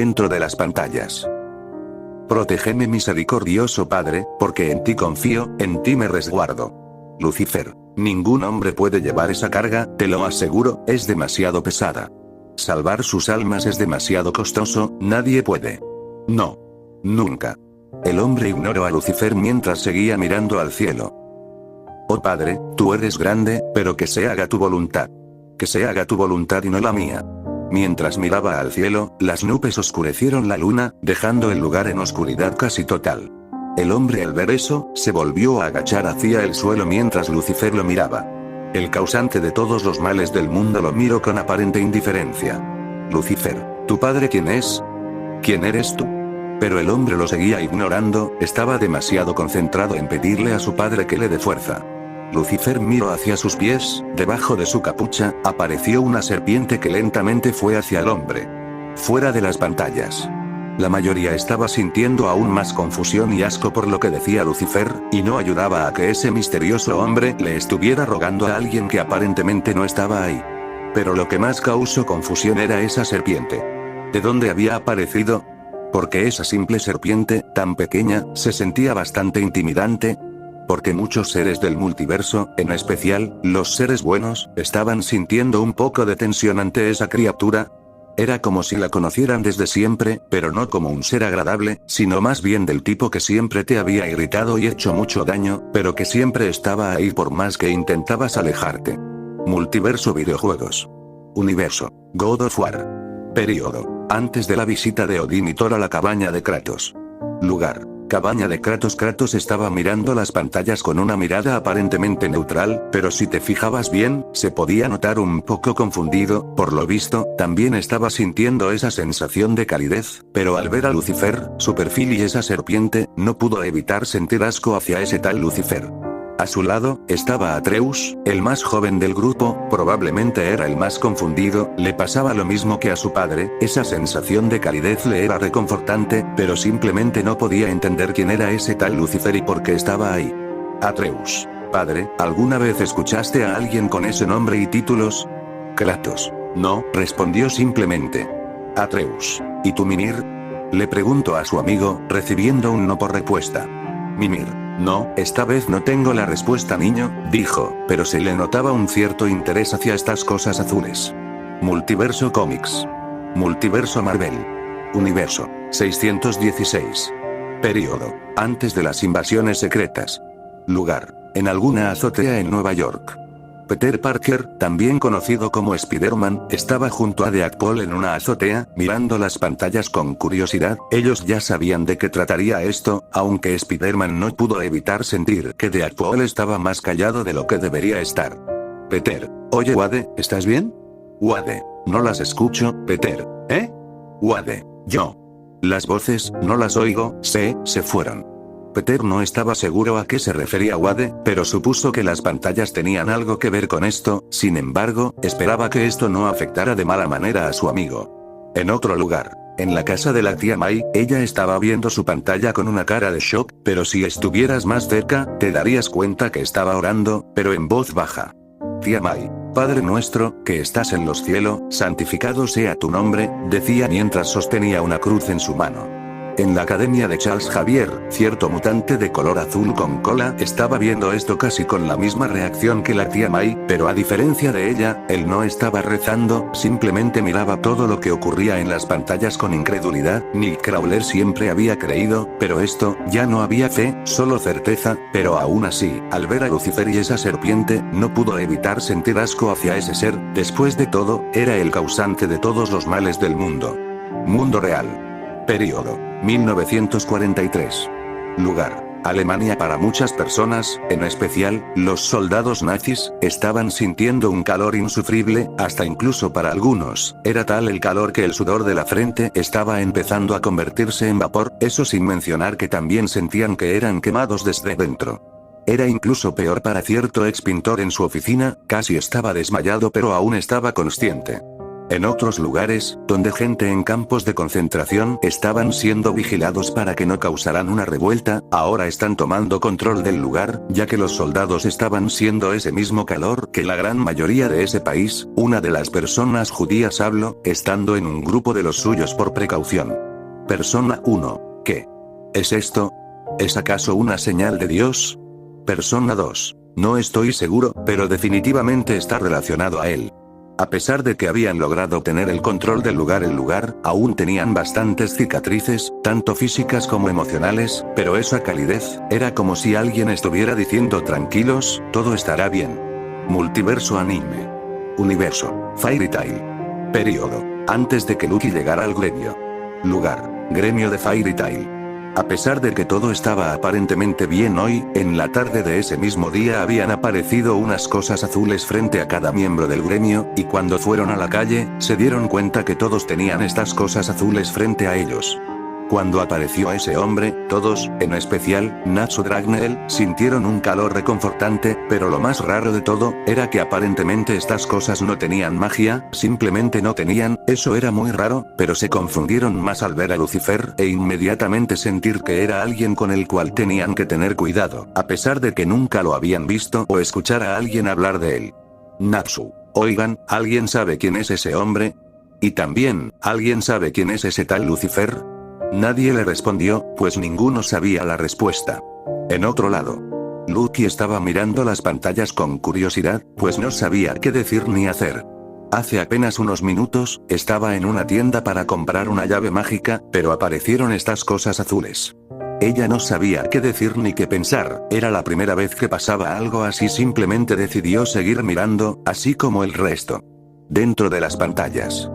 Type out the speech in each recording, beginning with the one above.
dentro de las pantallas. Protégeme, misericordioso Padre, porque en ti confío, en ti me resguardo. Lucifer. Ningún hombre puede llevar esa carga, te lo aseguro, es demasiado pesada. Salvar sus almas es demasiado costoso, nadie puede. No. Nunca. El hombre ignoró a Lucifer mientras seguía mirando al cielo. Oh Padre, tú eres grande, pero que se haga tu voluntad. Que se haga tu voluntad y no la mía. Mientras miraba al cielo, las nubes oscurecieron la luna, dejando el lugar en oscuridad casi total. El hombre al ver eso, se volvió a agachar hacia el suelo mientras Lucifer lo miraba. El causante de todos los males del mundo lo miró con aparente indiferencia. Lucifer, ¿tu padre quién es? ¿Quién eres tú? Pero el hombre lo seguía ignorando, estaba demasiado concentrado en pedirle a su padre que le dé fuerza. Lucifer miró hacia sus pies, debajo de su capucha, apareció una serpiente que lentamente fue hacia el hombre. Fuera de las pantallas. La mayoría estaba sintiendo aún más confusión y asco por lo que decía Lucifer, y no ayudaba a que ese misterioso hombre le estuviera rogando a alguien que aparentemente no estaba ahí. Pero lo que más causó confusión era esa serpiente. ¿De dónde había aparecido? Porque esa simple serpiente, tan pequeña, se sentía bastante intimidante. Porque muchos seres del multiverso, en especial, los seres buenos, estaban sintiendo un poco de tensión ante esa criatura. Era como si la conocieran desde siempre, pero no como un ser agradable, sino más bien del tipo que siempre te había irritado y hecho mucho daño, pero que siempre estaba ahí por más que intentabas alejarte. Multiverso videojuegos. Universo. God of War. Período. Antes de la visita de Odín y Thor a la cabaña de Kratos. Lugar. Cabaña de Kratos. Kratos estaba mirando las pantallas con una mirada aparentemente neutral, pero si te fijabas bien, se podía notar un poco confundido, por lo visto, también estaba sintiendo esa sensación de calidez, pero al ver a Lucifer, su perfil y esa serpiente, no pudo evitar sentir asco hacia ese tal Lucifer. A su lado, estaba Atreus, el más joven del grupo, probablemente era el más confundido, le pasaba lo mismo que a su padre, esa sensación de calidez le era reconfortante, pero simplemente no podía entender quién era ese tal Lucifer y por qué estaba ahí. Atreus. Padre, ¿alguna vez escuchaste a alguien con ese nombre y títulos? Kratos. No, respondió simplemente. Atreus. ¿Y tú Mimir? Le preguntó a su amigo, recibiendo un no por respuesta. Mimir. No, esta vez no tengo la respuesta niño, dijo, pero se le notaba un cierto interés hacia estas cosas azules. Multiverso Comics. Multiverso Marvel. Universo. 616. Período. Antes de las invasiones secretas. Lugar. En alguna azotea en Nueva York. Peter Parker, también conocido como Spider-Man, estaba junto a Deadpool en una azotea, mirando las pantallas con curiosidad. Ellos ya sabían de qué trataría esto, aunque Spider-Man no pudo evitar sentir que Deadpool estaba más callado de lo que debería estar. Peter. Oye Wade, ¿estás bien? Wade. No las escucho, Peter. ¿Eh? Wade. Yo. Las voces, no las oigo, se fueron. Peter no estaba seguro a qué se refería Wade, pero supuso que las pantallas tenían algo que ver con esto, sin embargo, esperaba que esto no afectara de mala manera a su amigo. En otro lugar, en la casa de la tía May, ella estaba viendo su pantalla con una cara de shock, pero si estuvieras más cerca, te darías cuenta que estaba orando, pero en voz baja. Tía May, Padre nuestro, que estás en los cielos, santificado sea tu nombre, decía mientras sostenía una cruz en su mano. En la academia de Charles Xavier, cierto mutante de color azul con cola estaba viendo esto casi con la misma reacción que la tía May, pero a diferencia de ella, él no estaba rezando, simplemente miraba todo lo que ocurría en las pantallas con incredulidad. Nick Crawler siempre había creído, pero esto, ya no había fe, solo certeza, pero aún así, al ver a Lucifer y esa serpiente, no pudo evitar sentir asco hacia ese ser, después de todo, era el causante de todos los males del mundo. Mundo real. Período. 1943. Lugar. Alemania. Para muchas personas, en especial, los soldados nazis, estaban sintiendo un calor insufrible, hasta incluso para algunos, era tal el calor que el sudor de la frente estaba empezando a convertirse en vapor, eso sin mencionar que también sentían que eran quemados desde dentro. Era incluso peor para cierto ex pintor en su oficina, casi estaba desmayado pero aún estaba consciente. En otros lugares, donde gente en campos de concentración estaban siendo vigilados para que no causaran una revuelta, ahora están tomando control del lugar, ya que los soldados estaban siendo ese mismo calor que la gran mayoría de ese país. Una de las personas judías habló, estando en un grupo de los suyos por precaución. Persona 1. ¿Qué es esto? ¿Es acaso una señal de Dios? Persona 2. No estoy seguro, pero definitivamente está relacionado a él. A pesar de que habían logrado tener el control del lugar, el lugar aún tenían bastantes cicatrices, tanto físicas como emocionales, pero esa calidez, era como si alguien estuviera diciendo tranquilos, todo estará bien. Multiverso anime. Universo. Fairy Tail. Periodo. Antes de que Lucky llegara al gremio. Lugar. Gremio de Fairy Tail. A pesar de que todo estaba aparentemente bien hoy, en la tarde de ese mismo día habían aparecido unas cosas azules frente a cada miembro del gremio, y cuando fueron a la calle, se dieron cuenta que todos tenían estas cosas azules frente a ellos. Cuando apareció ese hombre, todos, en especial, Natsu Dragneel, sintieron un calor reconfortante, pero lo más raro de todo, era que aparentemente estas cosas no tenían magia, simplemente no tenían, eso era muy raro, pero se confundieron más al ver a Lucifer, e inmediatamente sentir que era alguien con el cual tenían que tener cuidado, a pesar de que nunca lo habían visto o escuchar a alguien hablar de él. Natsu. Oigan, ¿alguien sabe quién es ese hombre? Y también, ¿alguien sabe quién es ese tal Lucifer? Nadie le respondió, pues ninguno sabía la respuesta. En otro lado, Lucky estaba mirando las pantallas con curiosidad, pues no sabía qué decir ni hacer. Hace apenas unos minutos, estaba en una tienda para comprar una llave mágica, pero aparecieron estas cosas azules. Ella no sabía qué decir ni qué pensar, era la primera vez que pasaba algo así, simplemente decidió seguir mirando, así como el resto. Dentro de las pantallas.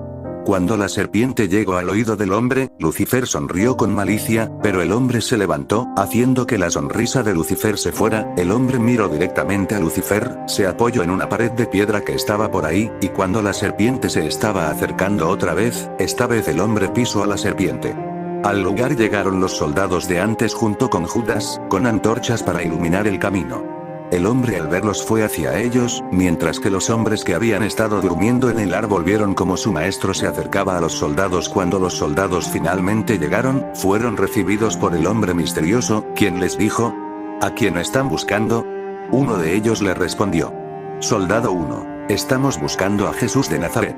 Cuando la serpiente llegó al oído del hombre, Lucifer sonrió con malicia, pero el hombre se levantó, haciendo que la sonrisa de Lucifer se fuera. El hombre miró directamente a Lucifer, se apoyó en una pared de piedra que estaba por ahí, y cuando la serpiente se estaba acercando otra vez, esta vez el hombre pisó a la serpiente. Al lugar llegaron los soldados de antes junto con Judas, con antorchas para iluminar el camino. El hombre al verlos fue hacia ellos, mientras que los hombres que habían estado durmiendo en el árbol vieron como su maestro se acercaba a los soldados. Cuando los soldados finalmente llegaron, fueron recibidos por el hombre misterioso, quien les dijo: ¿A quién están buscando? Uno de ellos le respondió: Soldado 1, estamos buscando a Jesús de Nazaret.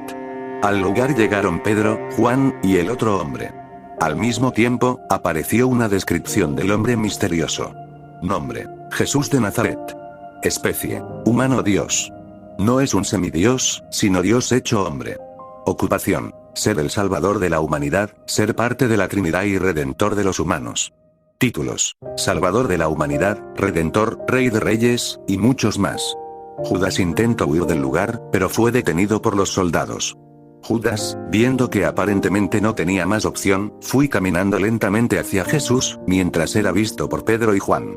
Al lugar llegaron Pedro, Juan, y el otro hombre. Al mismo tiempo, apareció una descripción del hombre misterioso. Nombre: Jesús de Nazaret. Especie: humano Dios. No es un semidios, sino Dios hecho hombre. Ocupación: ser el salvador de la humanidad, ser parte de la Trinidad y redentor de los humanos. Títulos: Salvador de la humanidad, Redentor, Rey de Reyes, y muchos más. Judas intentó huir del lugar, pero fue detenido por los soldados. Judas, viendo que aparentemente no tenía más opción, fue caminando lentamente hacia Jesús, mientras era visto por Pedro y Juan.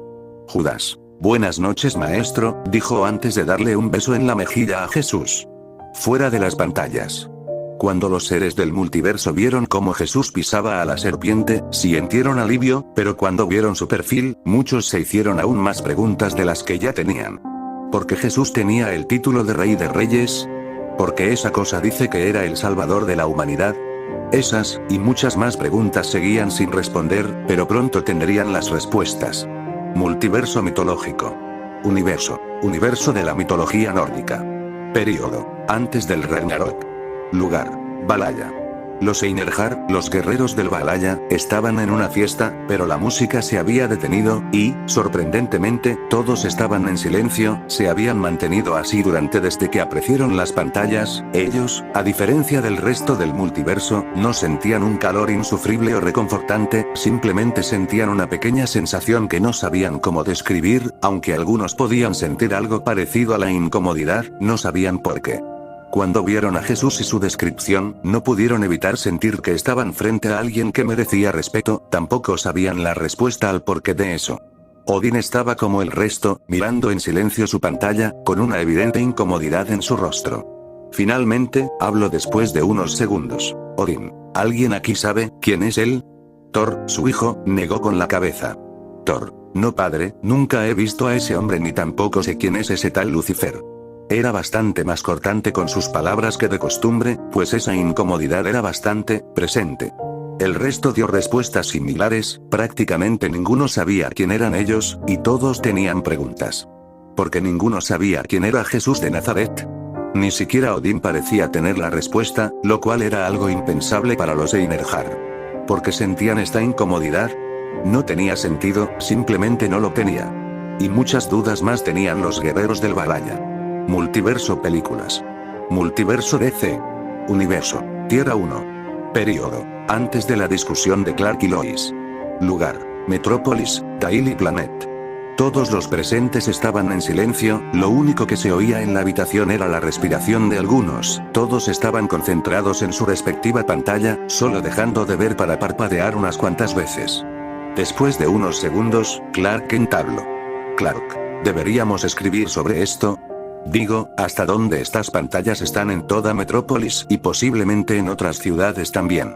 Judas: Buenas noches, maestro, dijo antes de darle un beso en la mejilla a Jesús. Fuera de las pantallas. Cuando los seres del multiverso vieron cómo Jesús pisaba a la serpiente, sintieron alivio, pero cuando vieron su perfil, muchos se hicieron aún más preguntas de las que ya tenían. ¿Por qué Jesús tenía el título de Rey de Reyes? ¿Por qué esa cosa dice que era el Salvador de la humanidad? Esas, y muchas más preguntas seguían sin responder, pero pronto tendrían las respuestas. Multiverso mitológico. Universo de la mitología nórdica. Período: antes del Ragnarok. Lugar: Valhalla. Los Einherjar, los guerreros del Valhalla, estaban en una fiesta, pero la música se había detenido, y, sorprendentemente, todos estaban en silencio. Se habían mantenido así desde que aparecieron las pantallas. Ellos, a diferencia del resto del multiverso, no sentían un calor insufrible o reconfortante, simplemente sentían una pequeña sensación que no sabían cómo describir, aunque algunos podían sentir algo parecido a la incomodidad, no sabían por qué. Cuando vieron a Jesús y su descripción, no pudieron evitar sentir que estaban frente a alguien que merecía respeto, tampoco sabían la respuesta al porqué de eso. Odín estaba como el resto, mirando en silencio su pantalla, con una evidente incomodidad en su rostro. Finalmente, habló después de unos segundos. Odín: ¿alguien aquí sabe quién es él? Thor, su hijo, negó con la cabeza. Thor: No, padre, nunca he visto a ese hombre ni tampoco sé quién es ese tal Lucifer. Era bastante más cortante con sus palabras que de costumbre, pues esa incomodidad era bastante presente. El resto dio respuestas similares, prácticamente ninguno sabía quién eran ellos, y todos tenían preguntas. Porque ninguno sabía quién era Jesús de Nazaret. Ni siquiera Odín parecía tener la respuesta, lo cual era algo impensable para los Einerjar. ¿Por qué sentían esta incomodidad? No tenía sentido, simplemente no lo tenía. Y muchas dudas más tenían los guerreros del Valhalla. Multiverso películas. Multiverso DC. Universo. Tierra 1. Período. Antes de la discusión de Clark y Lois. Lugar. Metrópolis, Daily Planet. Todos los presentes estaban en silencio, lo único que se oía en la habitación era la respiración de algunos, todos estaban concentrados en su respectiva pantalla, solo dejando de ver para parpadear unas cuantas veces. Después de unos segundos, Clark entabló. Clark, ¿deberíamos escribir sobre esto? Digo, ¿hasta dónde estas pantallas están en toda Metrópolis y posiblemente en otras ciudades también?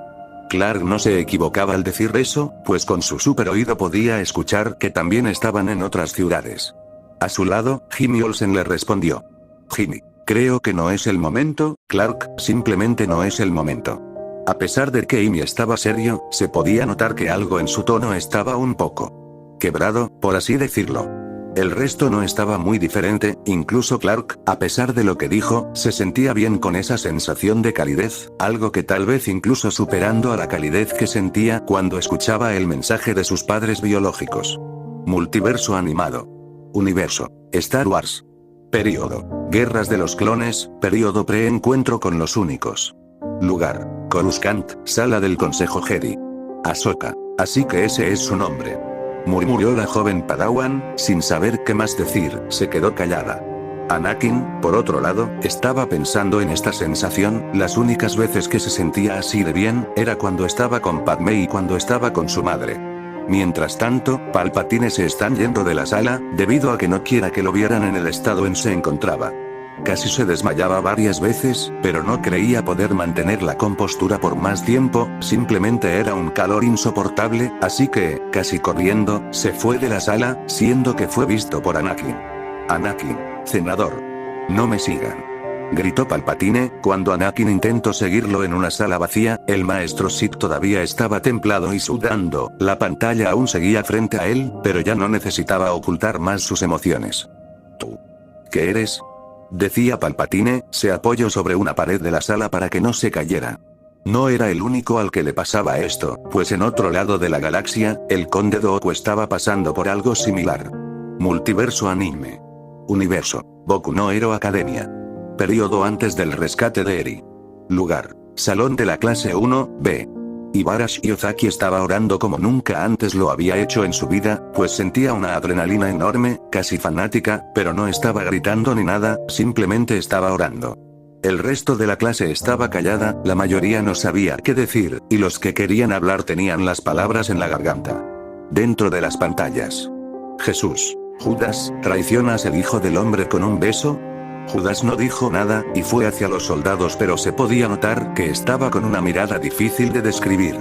Clark no se equivocaba al decir eso, pues con su super oído podía escuchar que también estaban en otras ciudades. A su lado, Jimmy Olsen le respondió. Jimmy, creo que no es el momento, Clark, simplemente no es el momento. A pesar de que Jimmy estaba serio, se podía notar que algo en su tono estaba un poco quebrado, por así decirlo. El resto no estaba muy diferente, incluso Clark, a pesar de lo que dijo, se sentía bien con esa sensación de calidez, algo que tal vez incluso superando a la calidez que sentía cuando escuchaba el mensaje de sus padres biológicos. Multiverso animado. Universo. Star Wars. Período. Guerras de los clones, período pre-encuentro con los únicos. Lugar. Coruscant, sala del Consejo Jedi. Ahsoka. Así que ese es su nombre. Murmuró la joven Padawan, sin saber qué más decir, se quedó callada. Anakin, por otro lado, estaba pensando en esta sensación, las únicas veces que se sentía así de bien, era cuando estaba con Padmé y cuando estaba con su madre. Mientras tanto, Palpatine se están yendo de la sala, debido a que no quiera que lo vieran en el estado en se encontraba. Casi se desmayaba varias veces, pero no creía poder mantener la compostura por más tiempo, simplemente era un calor insoportable, así que, casi corriendo, se fue de la sala, siendo que fue visto por Anakin. Anakin, senador. No me sigan. Gritó Palpatine, cuando Anakin intentó seguirlo en una sala vacía, el maestro Sith todavía estaba templado y sudando, la pantalla aún seguía frente a él, pero ya no necesitaba ocultar más sus emociones. ¿Tú? ¿Qué eres? Decía Palpatine, se apoyó sobre una pared de la sala para que no se cayera. No era el único al que le pasaba esto, pues en otro lado de la galaxia, el conde Dooku estaba pasando por algo similar. Multiverso anime. Universo. Boku no Hero Academia. Período antes del rescate de Eri. Lugar. Salón de la clase 1B. Ibarashi Ozaki estaba orando como nunca antes lo había hecho en su vida, pues sentía una adrenalina enorme, casi fanática, pero no estaba gritando ni nada, simplemente estaba orando. El resto de la clase estaba callada, la mayoría no sabía qué decir, y los que querían hablar tenían las palabras en la garganta. Dentro de las pantallas. Jesús. Judas, ¿traicionas el Hijo del Hombre con un beso? Judas no dijo nada, y fue hacia los soldados, pero se podía notar que estaba con una mirada difícil de describir.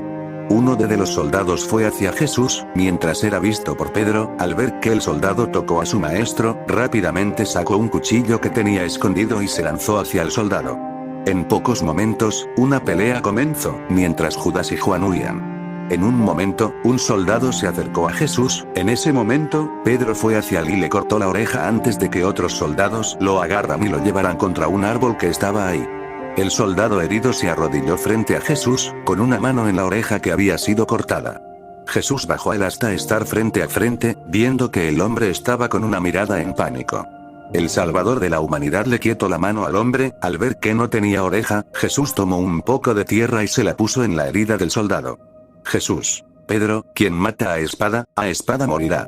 Uno de los soldados fue hacia Jesús, mientras era visto por Pedro, al ver que el soldado tocó a su maestro, rápidamente sacó un cuchillo que tenía escondido y se lanzó hacia el soldado. En pocos momentos, una pelea comenzó, mientras Judas y Juan huían. En un momento, un soldado se acercó a Jesús, en ese momento, Pedro fue hacia él y le cortó la oreja antes de que otros soldados lo agarran y lo llevaran contra un árbol que estaba ahí. El soldado herido se arrodilló frente a Jesús, con una mano en la oreja que había sido cortada. Jesús bajó a él hasta estar frente a frente, viendo que el hombre estaba con una mirada en pánico. El Salvador de la humanidad le quietó la mano al hombre, al ver que no tenía oreja, Jesús tomó un poco de tierra y se la puso en la herida del soldado. Jesús. Pedro, quien mata a espada morirá.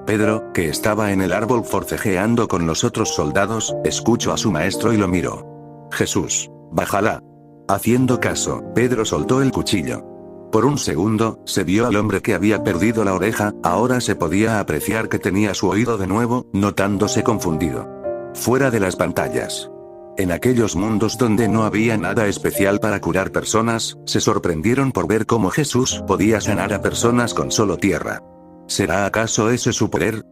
Pedro, que estaba en el árbol forcejeando con los otros soldados, escuchó a su maestro y lo miró. Jesús. Bájala. Haciendo caso, Pedro soltó el cuchillo. Por un segundo, se vio al hombre que había perdido la oreja, ahora se podía apreciar que tenía su oído de nuevo, notándose confundido. Fuera de las pantallas. En aquellos mundos donde no había nada especial para curar personas, se sorprendieron por ver cómo Jesús podía sanar a personas con solo tierra. ¿Será acaso ese su poder?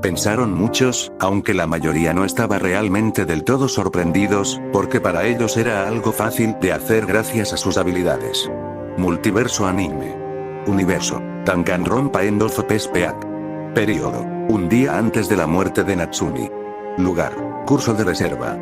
Pensaron muchos, aunque la mayoría no estaba realmente del todo sorprendidos, porque para ellos era algo fácil de hacer gracias a sus habilidades. Multiverso anime. Universo. Danganronpa End of Pespeak. Período. Un día antes de la muerte de Natsumi. Lugar. Curso de reserva.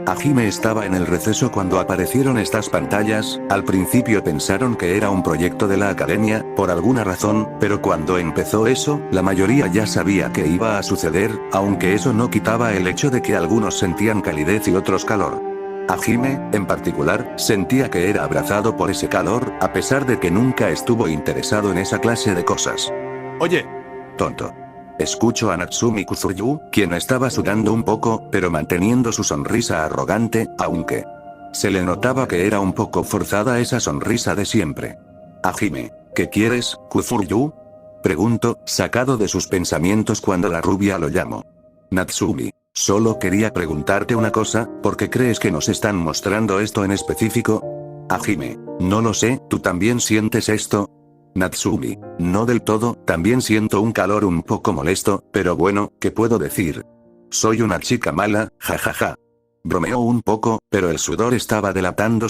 Hajime estaba en el receso cuando aparecieron estas pantallas. Al principio pensaron que era un proyecto de la academia, por alguna razón, pero cuando empezó eso, la mayoría ya sabía que iba a suceder, aunque eso no quitaba el hecho de que algunos sentían calidez y otros calor. Hajime, en particular, sentía que era abrazado por ese calor, a pesar de que nunca estuvo interesado en esa clase de cosas. Oye. Tonto. Escucho a Natsumi Kuzuryu, quien estaba sudando un poco, pero manteniendo su sonrisa arrogante, aunque se le notaba que era un poco forzada esa sonrisa de siempre. Hajime, ¿qué quieres, Kuzuryu? Preguntó, sacado de sus pensamientos cuando la rubia lo llamó. Natsumi, solo quería preguntarte una cosa, ¿por qué crees que nos están mostrando esto en específico? Hajime, no lo sé, ¿tú también sientes esto? Natsumi, no del todo, también siento un calor un poco molesto, pero bueno, ¿qué puedo decir? Soy una chica mala, jajaja. Bromeó un poco, pero el sudor estaba delatando